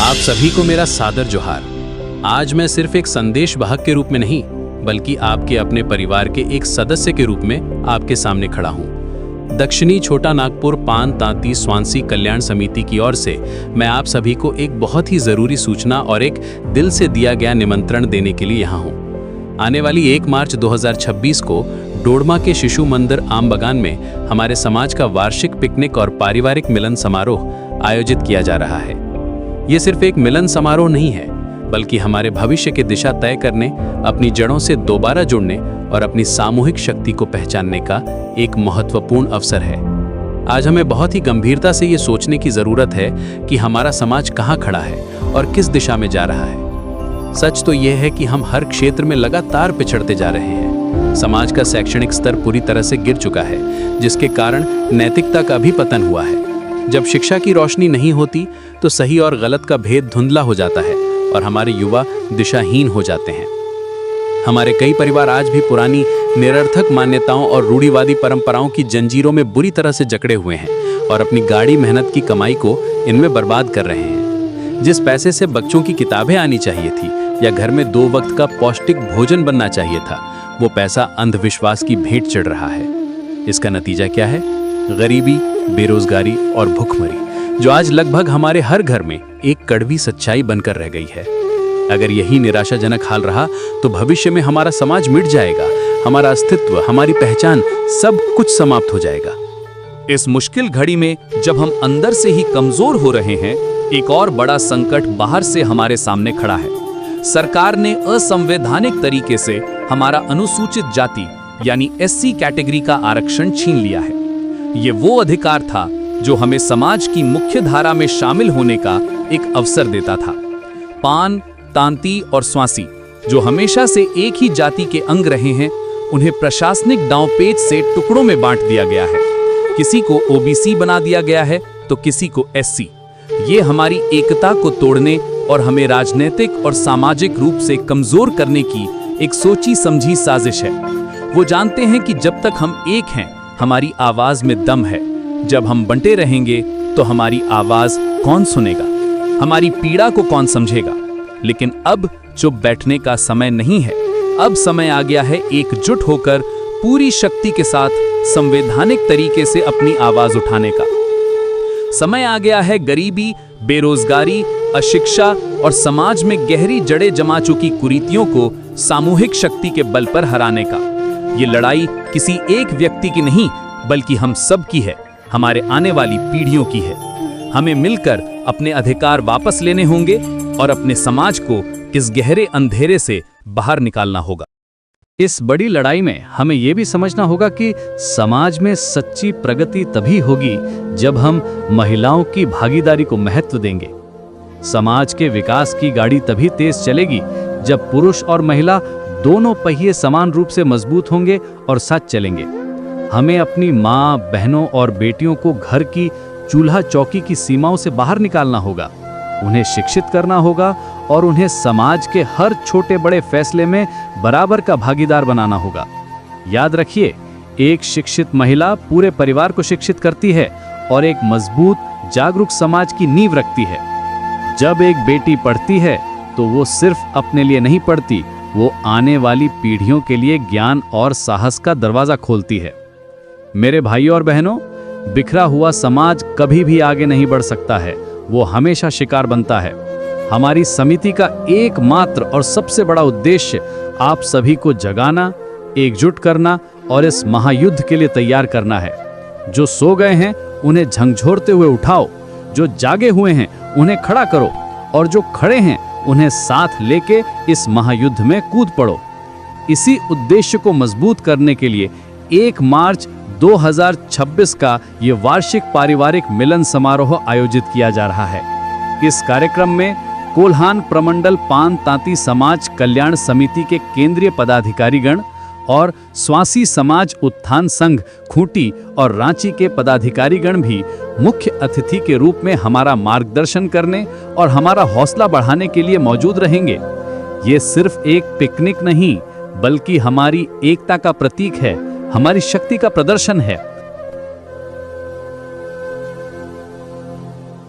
आप सभी को मेरा सादर जोहार। आज मैं सिर्फ एक संदेश वाहक के रूप में नहीं, बल्कि आपके अपने परिवार के एक सदस्य के रूप में आपके सामने खड़ा हूं। दक्षिणी छोटा नागपुर पान तांती स्वांसी कल्याण समिति की ओर से मैं आप सभी को एक बहुत ही जरूरी सूचना और एक दिल से दिया गया निमंत्रण देने के लिए यहाँ हूँ। आने वाली 1 मार्च 2026 को डोडमा के शिशु मंदिर आम बगान में हमारे समाज का वार्षिक पिकनिक और पारिवारिक मिलन समारोह आयोजित किया जा रहा है। ये सिर्फ एक मिलन समारोह नहीं है, बल्कि हमारे भविष्य की दिशा तय करने, अपनी जड़ों से दोबारा जुड़ने और अपनी सामूहिक शक्ति को पहचानने का एक महत्वपूर्ण अवसर है। आज हमें बहुत ही गंभीरता से ये सोचने की जरूरत है कि हमारा समाज कहाँ खड़ा है और किस दिशा में जा रहा है। सच तो यह है कि हम हर क्षेत्र में लगातार पिछड़ते जा रहे हैं। समाज का शैक्षणिक स्तर पूरी तरह से गिर चुका है, जिसके कारण नैतिकता का भी पतन हुआ है। जब शिक्षा की रोशनी नहीं होती तो सही और गलत का भेद धुंधला हो जाता है और हमारे युवा दिशाहीन हो जाते हैं। हमारे कई परिवार आज भी पुरानी निरर्थक मान्यताओं और रूढ़िवादी परंपराओं की जंजीरों में बुरी तरह से जकड़े हुए हैं और अपनी गाढ़ी मेहनत की कमाई को इनमें बर्बाद कर रहे हैं। जिस पैसे से बच्चों की किताबें आनी चाहिए थी या घर में 2 वक्त का पौष्टिक भोजन बनना चाहिए था, वो पैसा अंधविश्वास की भेंट चढ़ रहा है। इसका नतीजा क्या है? गरीबी, बेरोजगारी और भूखमरी, जो आज लगभग हमारे हर घर में एक कड़वी सच्चाई बनकर रह गई है। अगर यही निराशाजनक हाल रहा तो भविष्य में हमारा समाज मिट जाएगा, हमारा अस्तित्व, हमारी पहचान, सब कुछ समाप्त हो जाएगा। इस मुश्किल घड़ी में जब हम अंदर से ही कमजोर हो रहे हैं, एक और बड़ा संकट बाहर से हमारे सामने खड़ा है। सरकार ने असंवैधानिक तरीके से हमारा अनुसूचित जाति यानी SC कैटेगरी का आरक्षण छीन लिया है। ये वो अधिकार था जो हमें समाज की मुख्य धारा में शामिल होने का एक अवसर देता था। पान, तांती और स्वांसी, जो हमेशा से एक ही जाति के अंग रहे हैं, उन्हें प्रशासनिक दांवपेच से टुकड़ों में बांट दिया गया है। किसी को OBC बना दिया गया है तो किसी को SC। ये हमारी एकता को तोड़ने और हमें राजनीतिक और सामाजिक रूप से कमजोर करने की एक सोची समझी साजिश है। वो जानते हैं कि जब तक हम एक हैं, हमारी आवाज में दम है। जब हम बंटे रहेंगे तो हमारी आवाज कौन सुनेगा, हमारी पीड़ा को कौन समझेगा। लेकिन अब चुप बैठने का समय नहीं है। अब समय आ गया है एकजुट होकर पूरी शक्ति के साथ संवैधानिक तरीके से अपनी आवाज उठाने का। समय आ गया है गरीबी, बेरोजगारी, अशिक्षा और समाज में गहरी जड़ें जमा चुकी कुरीतियों को सामूहिक शक्ति के बल पर हराने का। ये लड़ाई किसी एक व्यक्ति की नहीं, बल्कि हम सब की है, हमारे आने वाली पीढ़ियों की है। हमें मिलकर अपने अधिकार वापस लेने होंगे और अपने समाज को इस गहरे अंधेरे से बाहर निकालना होगा। इस बड़ी लड़ाई में हमें यह भी समझना होगा कि समाज में सच्ची प्रगति तभी होगी जब हम महिलाओं की भागीदारी को महत्व देंगे। समाज के विकास की गाड़ी तभी तेज चलेगी जब पुरुष और महिला दोनों पहिए समान रूप से मजबूत होंगे और साथ चलेंगे। हमें अपनी माँ, बहनों और बेटियों को घर की चूल्हा चौकी की सीमाओं से बाहर निकालना होगा, उन्हें शिक्षित करना होगा और उन्हें समाज के हर छोटे बड़े फैसले में बराबर का भागीदार बनाना होगा। याद रखिए, एक शिक्षित महिला पूरे परिवार को शिक्षित करती है और एक मजबूत, जागरूक समाज की नींव रखती है। जब एक बेटी पढ़ती है तो वो सिर्फ अपने लिए नहीं पढ़ती, वो आने वाली पीढ़ियों के लिए ज्ञान और साहस का दरवाजा खोलती है। मेरे भाइयों और बहनों, बिखरा हुआ समाज कभी भी आगे नहीं बढ़ सकता है, वो हमेशा शिकार बनता है। हमारी समिति का एकमात्र और सबसे बड़ा उद्देश्य आप सभी को जगाना, एकजुट करना और इस महायुद्ध के लिए तैयार करना है। जो सो गए हैं उन्हें झंझोरते हुए उठाओ, जो जागे हुए हैं उन्हें खड़ा करो और जो खड़े हैं उन्हें साथ लेके इस महायुद्ध में कूद पड़ो। इसी उद्देश्य को मजबूत करने के लिए 1 मार्च 2026 का ये वार्षिक पारिवारिक मिलन समारोह आयोजित किया जा रहा है। इस कार्यक्रम में कोल्हान प्रमंडल पान तांती समाज कल्याण समिति के केंद्रीय पदाधिकारीगण और स्वांसी समाज उत्थान संघ खूंटी और रांची के पदाधिकारीगण भी मुख्य अतिथि के रूप में हमारा मार्गदर्शन करने और हमारा हौसला बढ़ाने के लिए मौजूद रहेंगे। ये सिर्फ एक पिकनिक नहीं, बल्कि हमारी एकता का प्रतीक है, हमारी शक्ति का प्रदर्शन है।